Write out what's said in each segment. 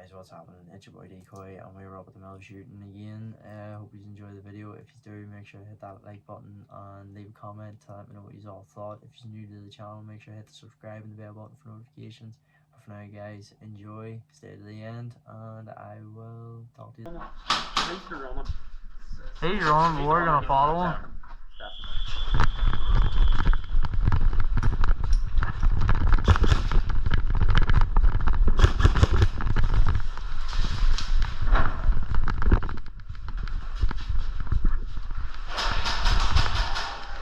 guys, what's happening? It's your boy Decoy and we're up at the mill shooting again. Hope you enjoy the video. If you do, make sure to hit that like button and leave a comment to let me know what you all thought. If you're new to the channel, make sure to hit the subscribe and the bell button for notifications. But for now guys, enjoy, stay to the end, and I will talk to you. He's running, but we're gonna follow him.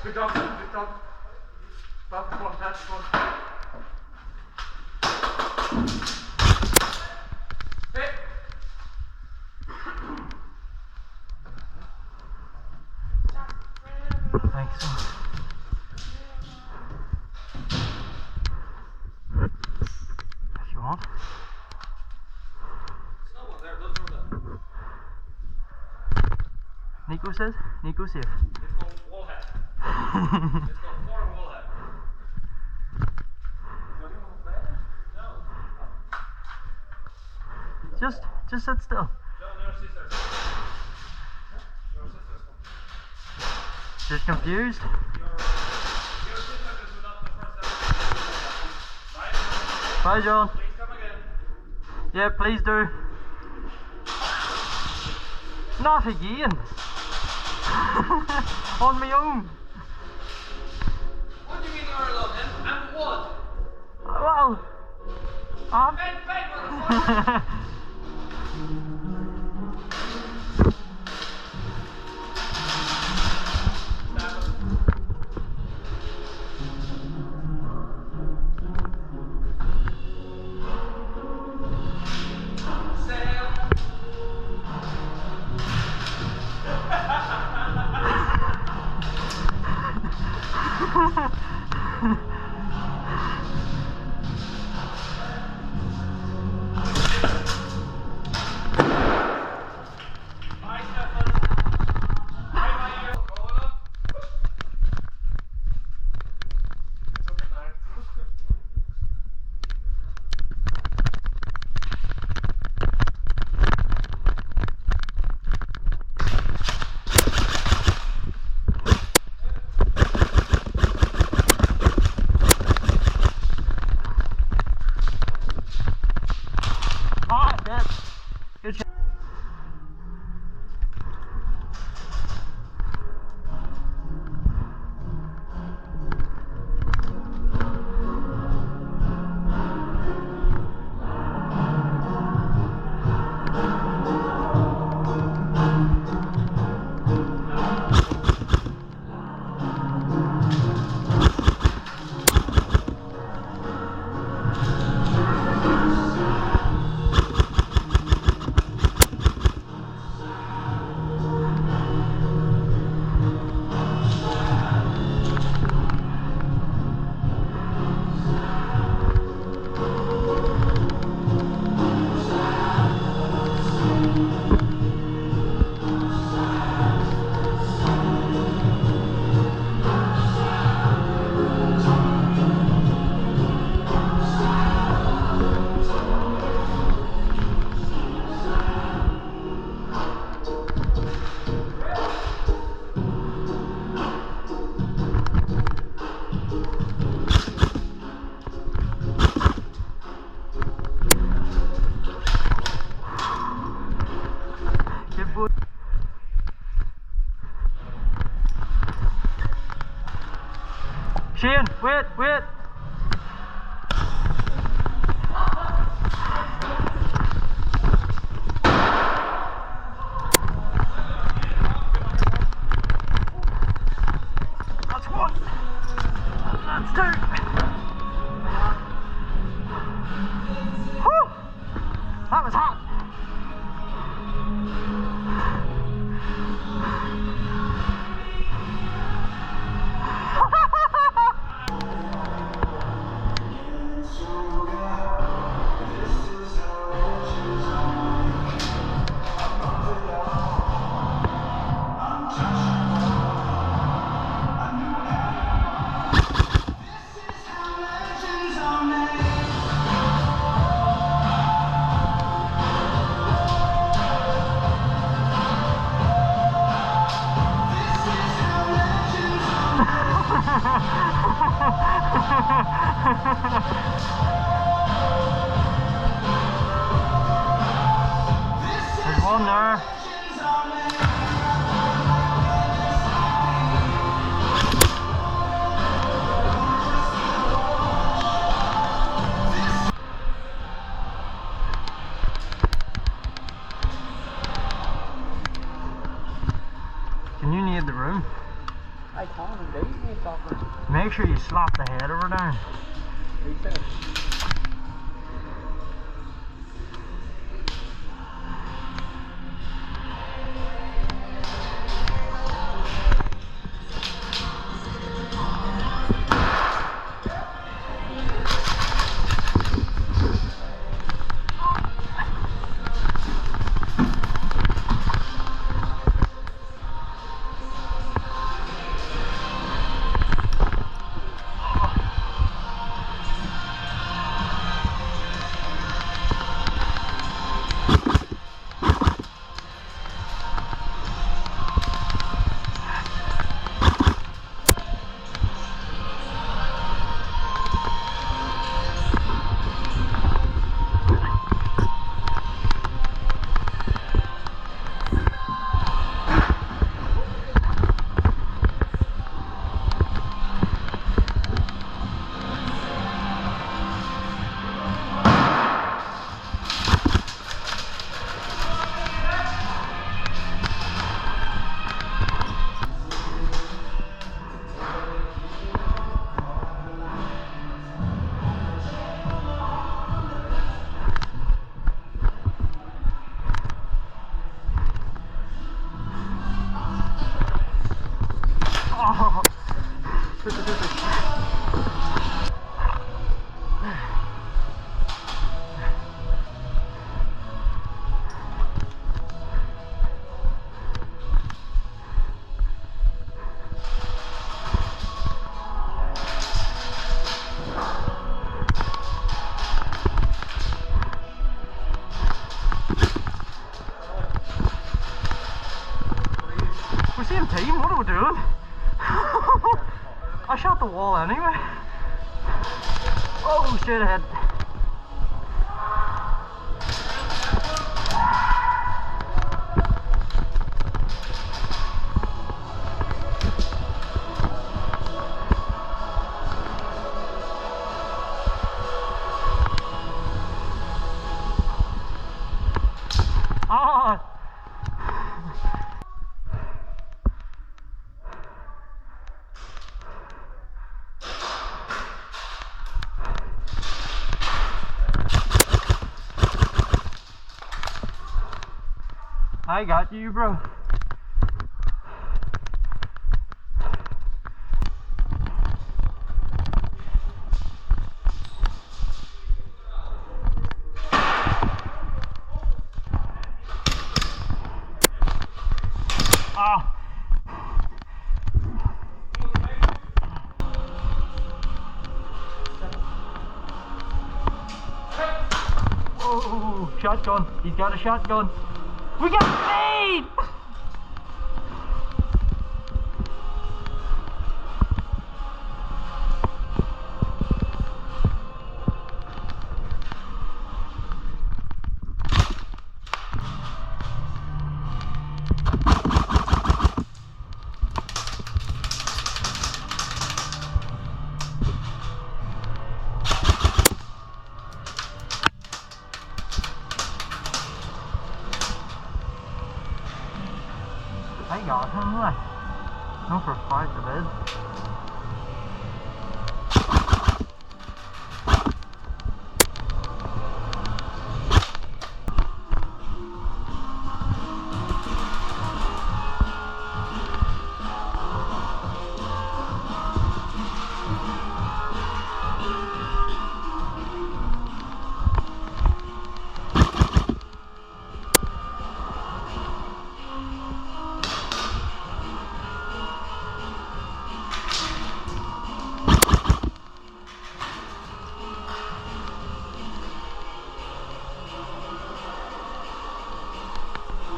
Good job, good job. That's one, that's one. Hit. Thanks. If you want. Nico says? Nico safe. Let's go wall head. Let's go forward wall head. No. Just sit still. No, sisters. No sisters. Just confused. Your sister is without the first episode. Bye, John. Please come again. Yeah, please do. Not again. On my own. What do you mean you're alone then? And what? Well, Bang, motherfucker! Shane, wait. That's one. That's two. Whew! That was hot. I can't indeed, mate, doctor. Make sure you slap the head of her down. He said. We're same team, what are we doing? I shot the wall anyway. Oh, straight ahead. Ah! I got you, bro. Ah. Oh, shotgun. He's got a shotgun. We got speed! I got him, like. No, for a fact I did.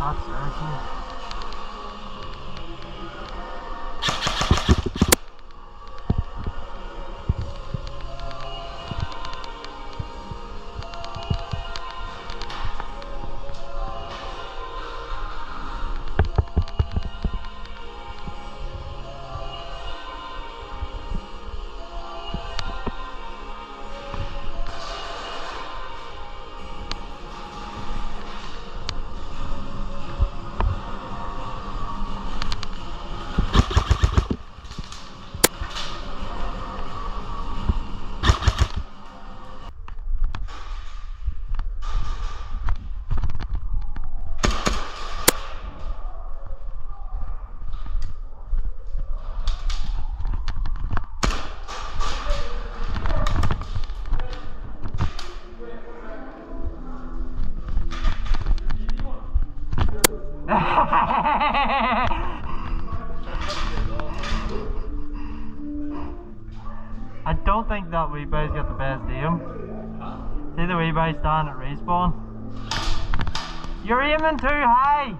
That's nice. I don't think that wee boy's got the best aim. See the wee boy stand at respawn? You're aiming too high!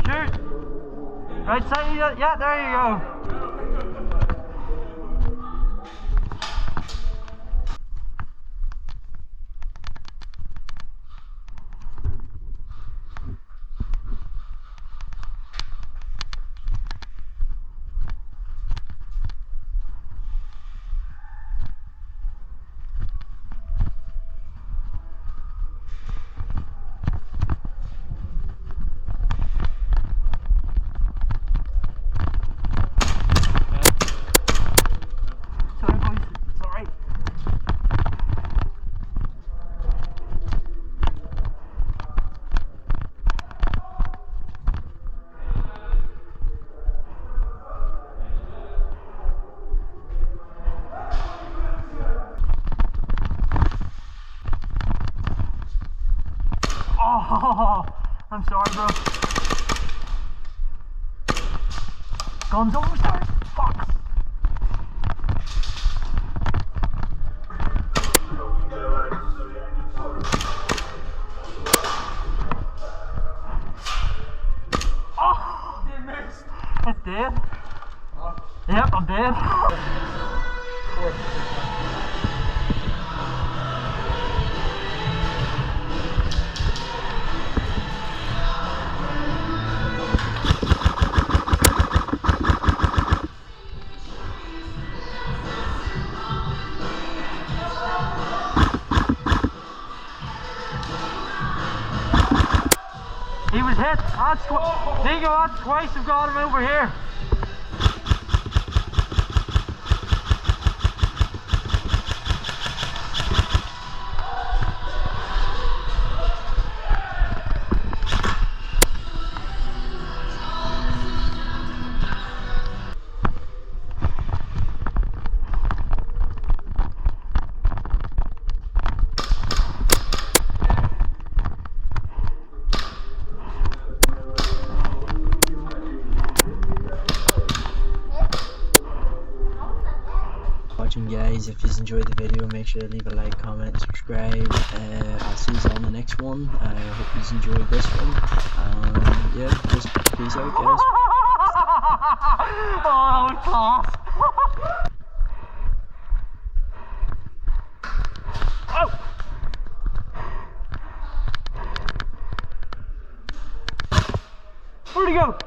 Shoot! Right side, yeah, there you go. Sorry boys, sorry. Oh, I'm sorry, bro. Guns almost there. Fuck. Oh, it's dead. Yep, I'm dead. He was hit. There you go, that's twice I've got him over here. Watching, guys. If you enjoyed the video, make sure to leave a like, comment, subscribe. I'll see you on the next one. I hope you enjoyed this one. Yeah, just peace out, guys. Oh, that was class. Oh! Where'd he go?